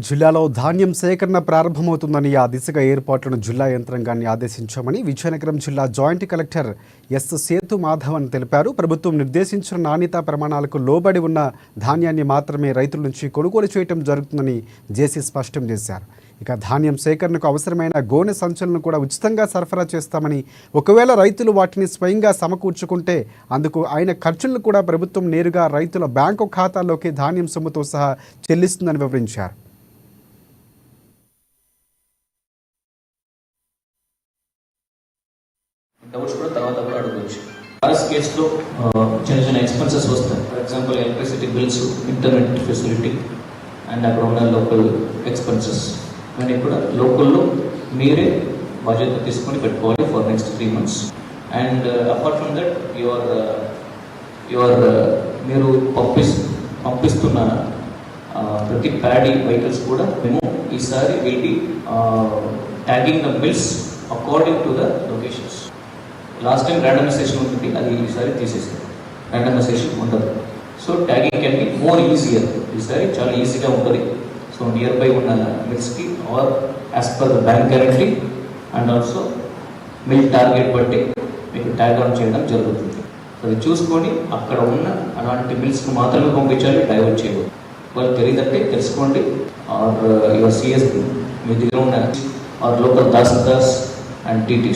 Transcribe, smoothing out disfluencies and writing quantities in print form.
జిల్లాలో ధాన్యం సేకరణ ప్రారంభమవుతుందని ఆ దిశగా ఏర్పాట్లను జిల్లా యంత్రాంగాన్ని ఆదేశించామని విజయనగరం జిల్లా joint collector S Sethu Madhavan తెలిపారు. ప్రభుత్వం నిర్దేశించిన నాణ్యతా ప్రమాణాలకు లోబడి ఉన్న ధాన్యాన్ని మాత్రమే రైతుల నుంచి కొనుగోలు చేయడం జరుగుతుందని జేసీ స్పష్టం చేశారు. ఇక ధాన్యం సేకరణకు అవసరమైన గోనె సంచులను కూడా ఉచితంగా సరఫరా చేస్తామని, ఒకవేళ రైతులు వాటిని స్వయంగా సమకూర్చుకుంటే అందుకు అయిన ఖర్చులను కూడా ప్రభుత్వం నేరుగా రైతుల బ్యాంకు ఖాతాల్లోకి ధాన్యం సొమ్ముతో సహా చెల్లిస్తుందని వివరించారు. డౌట్స్ కూడా తర్వాత కూడా అడగవచ్చు. ఆర్ఎస్ కేసులో చిన్న చిన్న ఎక్స్పెన్సెస్ వస్తాయి. For example electricity bills, internet facility and అక్కడ ఉన్న లోకల్ ఎక్స్పెన్సెస్ ఇవన్నీ కూడా లోకల్లో మీరే బాధ్యత తీసుకొని పెట్టుకోవాలి for next 3 months. And apart from that your మీరు పంపిస్తున్న ప్రతి ప్యాడీ వెహికల్స్ కూడా మేము ఈసారి will be tagging the bills according to the locations. Last time randomisation ఉంటుంది, అది ఈసారి తీసేస్తాం. ర్యాండమైజేషన్ ఉండదు. So tagging can be more easier. ఈసారి చాలా ఈజీగా ఉంటుంది. సో నియర్ బై ఉన్న మిల్స్కి or as per the bank guarantee and also mill target బట్టి మీకు ట్యాగ్ ఆన్ చేయడం జరుగుతుంది. అది చూసుకొని అక్కడ ఉన్న అలాంటి మిల్స్కి మాత్రమే పంపించాలి, డైవర్ట్ చేయకూడదు. వాళ్ళు తెలియదంటే తెలుసుకోండి. ఆర్ యువర్ సిఎస్ మీ దగ్గర ఉన్న ఆర్ లోకల్ దాస్ అండ్ టీటీ